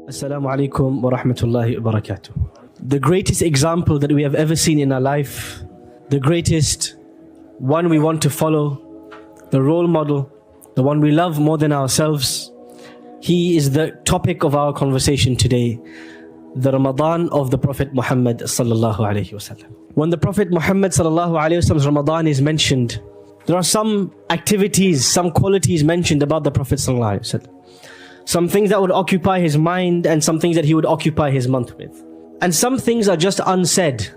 Assalamu alaikum wa rahmatullahi wa barakatuh. The greatest example that we have ever seen in our life, the greatest one we want to follow, the role model, the one we love more than ourselves. He is the topic of our conversation today, the Ramadan of the Prophet Muhammad sallallahu alaihi wasallam. When the Prophet Muhammad sallallahu alaihi wasallam's Ramadan is mentioned, there are some activities, some qualities mentioned about the Prophet sallallahu alaihi wasallam. Some things that would occupy his mind and some things that he would occupy his month with. And some things are just unsaid.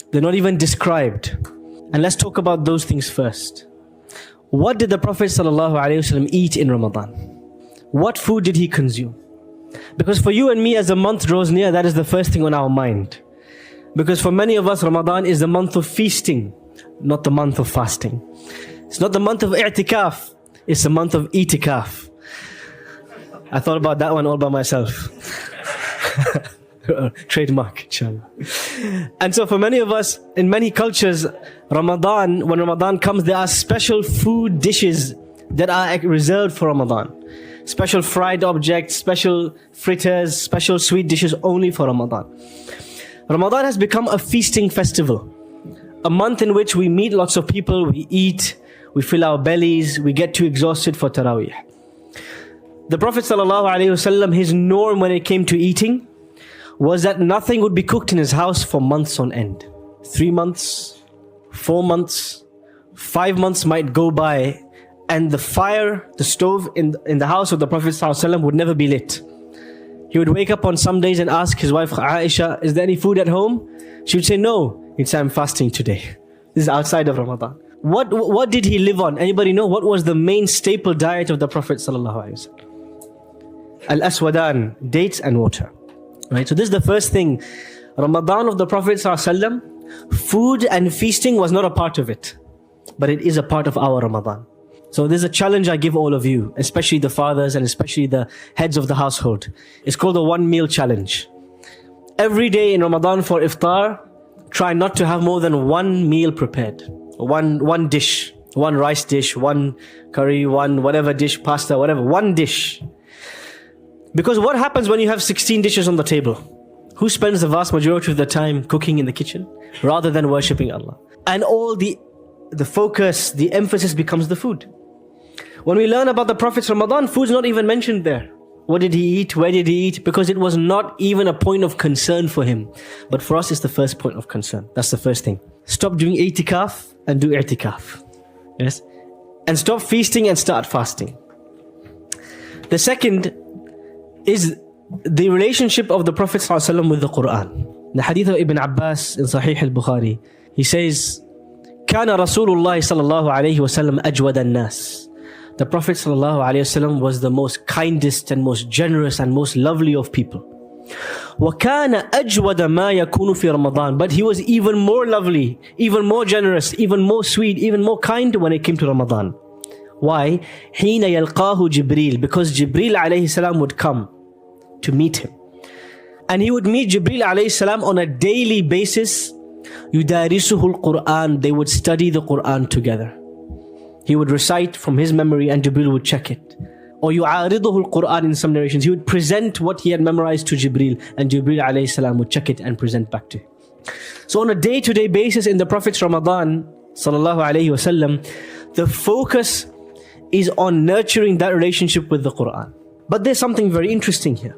They're not even described. And let's talk about those things first. What did the Prophet ﷺ eat in Ramadan? What food did he consume? Because for you and me, as the month draws near, that is the first thing on our mind. Because for many of us, Ramadan is the month of feasting, not the month of fasting. It's not the month of i'tikaf, it's the month of itikaf. I thought about that one all by myself. Trademark, inshallah. And so for many of us, in many cultures, Ramadan, when Ramadan comes, there are special food dishes that are reserved for Ramadan. Special fried objects, special fritters, special sweet dishes only for Ramadan. Ramadan has become a feasting festival. A month in which we meet lots of people, we eat, we fill our bellies, we get too exhausted for Taraweeh. The Prophet ﷺ, his norm when it came to eating was that nothing would be cooked in his house for months on end. 3 months, 4 months, 5 months might go by and the fire, the stove in the house of the Prophet ﷺ would never be lit. He would wake up on some days and ask his wife Aisha, is there any food at home? She would say no. He'd say, I'm fasting today. This is outside of Ramadan. What did he live on? Anybody know? What was the main staple diet of the Prophet ﷺ? Al-Aswadan, dates and water. Right? So this is the first thing. Ramadan of the Prophet ﷺ, food and feasting was not a part of it. But it is a part of our Ramadan. So there's a challenge I give all of you, especially the fathers and especially the heads of the household. It's called the 1 meal challenge. Every day in Ramadan for iftar, try not to have more than 1 meal prepared. One dish, 1 rice dish, 1 curry, 1 whatever dish, pasta, whatever, 1 dish. Because what happens when you have 16 dishes on the table? Who spends the vast majority of the time cooking in the kitchen rather than worshipping Allah? And all the focus, the emphasis becomes the food. When we learn about the Prophet's Ramadan, food's not even mentioned there. What did he eat? Where did he eat? Because it was not even a point of concern for him. But for us, it's the first point of concern. That's the first thing. Stop doing itikaf and do i'tikaf. Yes? And stop feasting and start fasting. The second is the relationship of the Prophet ﷺ with the Quran. The hadith of Ibn Abbas in Sahih al-Bukhari, he says, كان رسول الله صلى الله عليه وسلم أجود الناس. The Prophet ﷺ was the most kindest and most generous and most lovely of people. وَكَانَ أَجْوَدَ مَا يَكُونُ فِي رَمَضَانِ. But he was even more lovely, even more generous, even more sweet, even more kind when it came to Ramadan. Why? حِينَ يَلْقَاهُ جِبْرِيلٌ. Because Jibreel alayhi salam would come to meet him. And he would meet Jibreel alayhi salam on a daily basis. يُدَارِسُهُ الْقُرْآنِ. They would study the Quran together. He would recite from his memory and Jibreel would check it. Or يُعَارِضُهُ الْقُرْآنِ in some narrations. He would present what he had memorized to Jibreel and Jibreel alayhi salam would check it and present back to him. So on a day-to-day basis in the Prophet's Ramadan sallallahu alayhi wasallam, the focus is on nurturing that relationship with the Quran. But there's something very interesting here.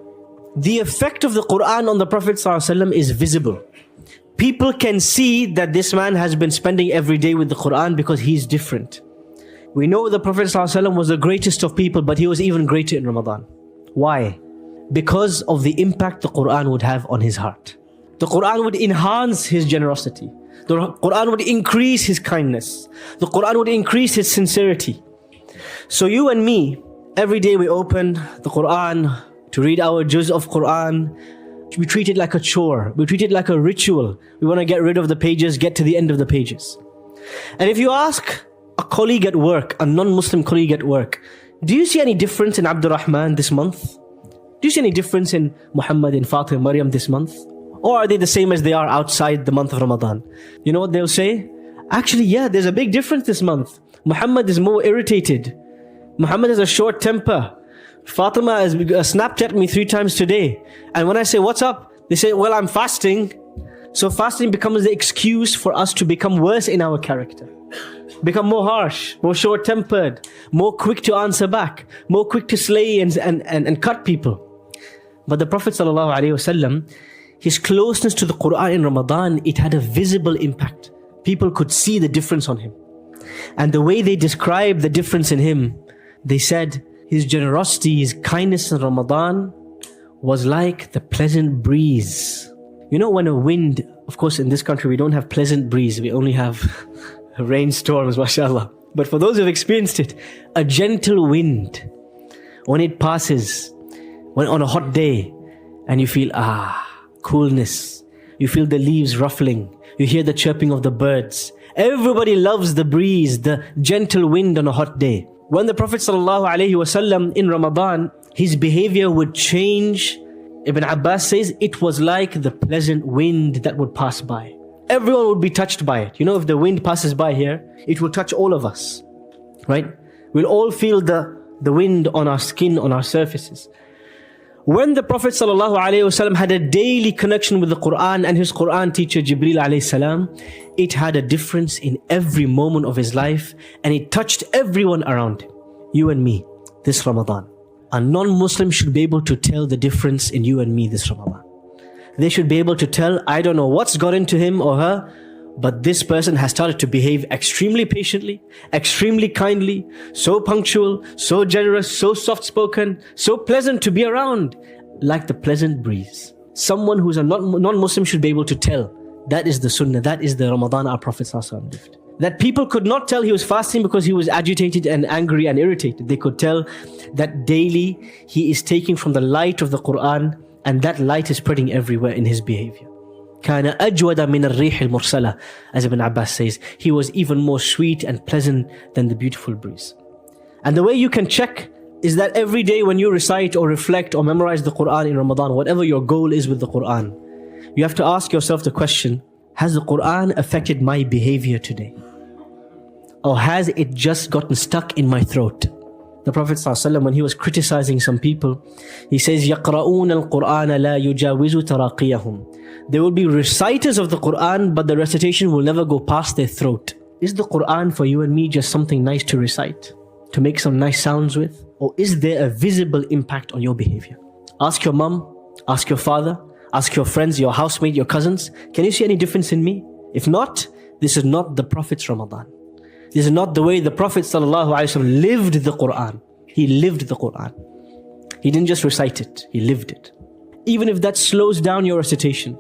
The effect of the Quran on the Prophet ﷺ is visible. People can see that this man has been spending every day with the Quran because he's different. We know the Prophet ﷺ was the greatest of people, but he was even greater in Ramadan. Why? Because of the impact the Quran would have on his heart. The Quran would enhance his generosity. The Quran would increase his kindness. The Quran would increase his sincerity. So you and me, every day we open the Quran to read our juz of Quran. We treat it like a chore. We treat it like a ritual. We want to get rid of the pages, get to the end of the pages. And if you ask a colleague at work, a non-Muslim colleague at work, do you see any difference in Abdurrahman this month? Do you see any difference in Muhammad, in Fatima, Maryam this month? Or are they the same as they are outside the month of Ramadan? You know what they'll say? Actually, yeah, there's a big difference this month. Muhammad is more irritated. Muhammad has a short temper. Fatima has Snapchat me 3 times today. And when I say, what's up? They say, well, I'm fasting. So fasting becomes the excuse for us to become worse in our character. Become more harsh, more short-tempered, more quick to answer back, more quick to slay and cut people. But the Prophet ﷺ, his closeness to the Quran in Ramadan, it had a visible impact. People could see the difference on him. And the way they described the difference in him, they said his generosity, his kindness in Ramadan was like the pleasant breeze. You know when a wind, of course in this country we don't have pleasant breeze, we only have rainstorms, mashallah. But for those who have experienced it, a gentle wind, when it passes, when on a hot day, and you feel, coolness. You feel the leaves ruffling. You hear the chirping of the birds. Everybody loves the breeze, the gentle wind on a hot day. When the Prophet ﷺ in Ramadan, his behavior would change. Ibn Abbas says it was like the pleasant wind that would pass by. Everyone would be touched by it. You know, if the wind passes by here, it will touch all of us, right? We'll all feel the wind on our skin, on our surfaces. When the Prophet ﷺ had a daily connection with the Quran and his Quran teacher Jibreel alayhi salam, it had a difference in every moment of his life, and it touched everyone around him. You and me, this Ramadan. A non-Muslim should be able to tell the difference in you and me this Ramadan. They should be able to tell, I don't know what's got into him or her, but this person has started to behave extremely patiently, extremely kindly, so punctual, so generous, so soft-spoken, so pleasant to be around, like the pleasant breeze. Someone who's a non-Muslim should be able to tell. That is the sunnah, that is the Ramadan our Prophet ﷺ lived. That people could not tell he was fasting because he was agitated and angry and irritated. They could tell that daily he is taking from the light of the Quran, and that light is spreading everywhere in his behavior. كَانَ أَجْوَدَ مِنَ الرِّيحِ الْمُرْسَلَةِ, as Ibn Abbas says, he was even more sweet and pleasant than the beautiful breeze. And the way you can check is that every day when you recite or reflect or memorize the Quran in Ramadan, whatever your goal is with the Quran, you have to ask yourself the question, has the Quran affected my behavior today? Or has it just gotten stuck in my throat? The Prophet ﷺ, when he was criticizing some people, he says, يَقْرَؤُونَ الْقُرْآنَ لَا يُجَاوِزُ تَرَاقِيَهُم. There will be reciters of the Quran, but the recitation will never go past their throat. Is the Quran for you and me just something nice to recite, to make some nice sounds with? Or is there a visible impact on your behavior? Ask your mom, ask your father, ask your friends, your housemate, your cousins. Can you see any difference in me? If not, this is not the Prophet's Ramadan. This is not the way the Prophet ﷺ lived the Quran. He lived the Quran. He didn't just recite it, he lived it. Even if that slows down your recitation,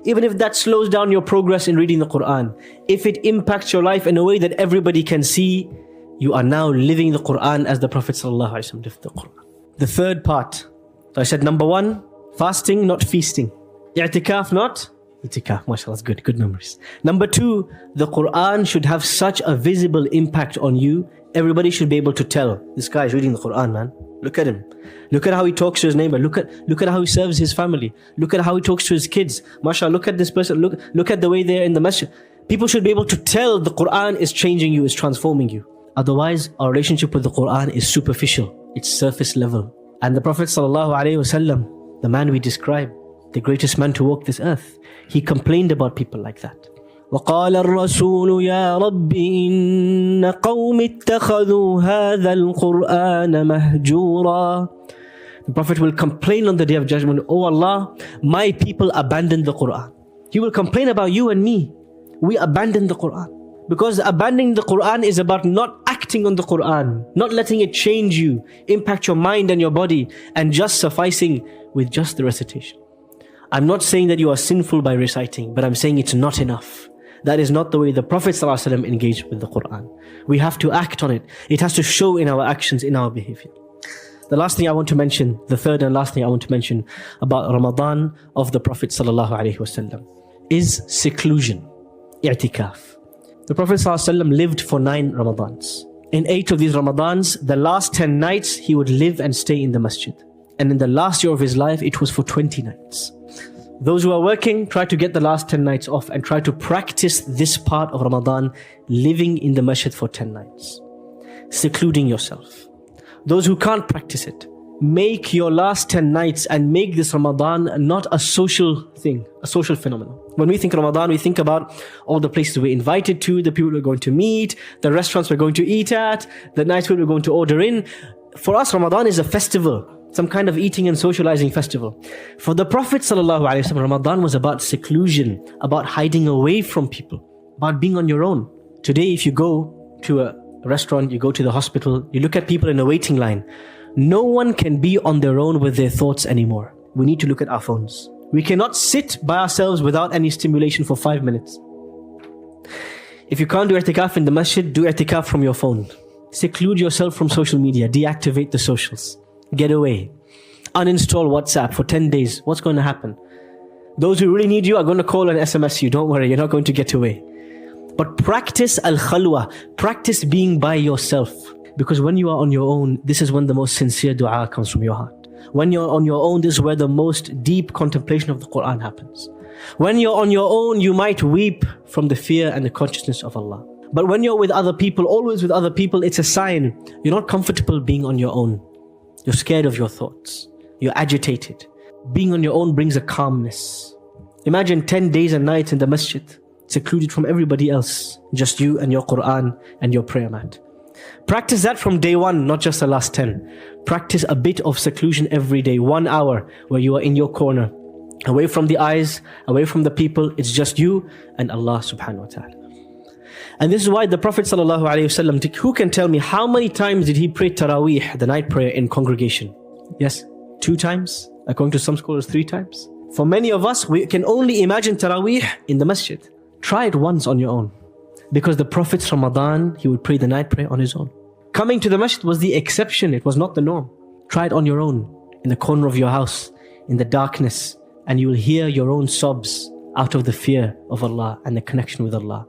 even if that slows down your progress in reading the Quran, if it impacts your life in a way that everybody can see, you are now living the Quran as the Prophet ﷺ lived the Quran. The third part. So I said number 1, fasting, not feasting. I'tikaf, not itikaf. MashaAllah, that's good. Good memories. Number 2, the Quran should have such a visible impact on you. Everybody should be able to tell, this guy is reading the Quran, man. Look at him. Look at how he talks to his neighbor. Look at how he serves his family. Look at how he talks to his kids. MashaAllah, look at this person. Look at the way they're in the masjid. People should be able to tell the Quran is changing you, is transforming you. Otherwise, our relationship with the Quran is superficial. It's surface level. And the Prophet ﷺ, the man we describe, the greatest man to walk this earth, he complained about people like that. وقال الرسول يا رب إن قوم اتخذوا هذا القرآن مهجورا. The Prophet will complain on the Day of Judgment, Oh Allah, my people abandoned the Quran. He will complain about you and me. We abandoned the Quran. Because abandoning the Quran is about not acting on the Quran, not letting it change you, impact your mind and your body, and just sufficing with just the recitation. I'm not saying that you are sinful by reciting, but I'm saying it's not enough. That is not the way the Prophet ﷺ engaged with the Quran. We have to act on it. It has to show in our actions, in our behavior. The last thing I want to mention, the third and last thing I want to mention about Ramadan of the Prophet ﷺ is seclusion, i'tikaf. The Prophet ﷺ lived for 9 Ramadans. In 8 of these Ramadans, the last 10 nights, he would live and stay in the masjid. And in the last year of his life, it was for 20 nights. Those who are working, try to get the last 10 nights off and try to practice this part of Ramadan, living in the masjid for 10 nights. Secluding yourself. Those who can't practice it, make your last 10 nights and make this Ramadan not a social thing, a social phenomenon. When we think Ramadan, we think about all the places we're invited to, the people we're going to meet, the restaurants we're going to eat at, the nice food we're going to order in. For us, Ramadan is a festival, some kind of eating and socializing festival. For the Prophet ﷺ, Ramadan was about seclusion, about hiding away from people, about being on your own. Today, if you go to a restaurant, you go to the hospital, you look at people in a waiting line, no one can be on their own with their thoughts anymore. We need to look at our phones. We cannot sit by ourselves without any stimulation for 5 minutes. If you can't do i'tikaf in the masjid, do i'tikaf from your phone. Seclude yourself from social media. Deactivate the socials. Get away. Uninstall WhatsApp for 10 days. What's going to happen? Those who really need you are going to call and SMS you. Don't worry, you're not going to get away. But practice al-khalwa. Practice being by yourself. Because when you are on your own, this is when the most sincere dua comes from your heart. When you're on your own, this is where the most deep contemplation of the Quran happens. When you're on your own, you might weep from the fear and the consciousness of Allah. But when you're with other people, always with other people, it's a sign you're not comfortable being on your own. You're scared of your thoughts. You're agitated. Being on your own brings a calmness. Imagine 10 days and nights in the masjid, secluded from everybody else, just you and your Quran and your prayer mat. Practice that from day one, not just the last 10. Practice a bit of seclusion every day, 1 hour where you are in your corner, away from the eyes, away from the people. It's just you and Allah subhanahu wa ta'ala. And this is why the Prophet sallallahu alaihi wasallam, who can tell me how many times did he pray Taraweeh, the night prayer, in congregation? Yes, 2 times. According to some scholars, 3 times. For many of us, we can only imagine Taraweeh in the masjid. Try it once on your own. Because the Prophet's Ramadan, he would pray the night prayer on his own. Coming to the masjid was the exception, it was not the norm. Try it on your own, in the corner of your house, in the darkness, and you will hear your own sobs out of the fear of Allah and the connection with Allah.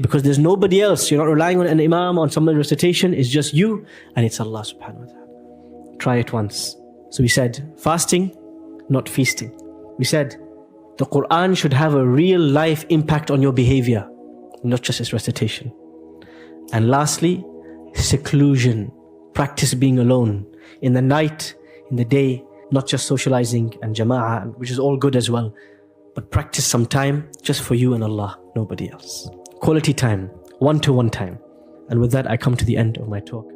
Because there's nobody else, you're not relying on an imam, on some recitation, it's just you and it's Allah subhanahu wa ta'ala. Try it once. So we said, fasting, not feasting. We said, the Quran should have a real life impact on your behavior, not just its recitation. And lastly, seclusion. Practice being alone in the night, in the day, not just socializing and jama'ah, which is all good as well, but practice some time just for you and Allah, nobody else. Quality time, one-to-one time. And with that, I come to the end of my talk.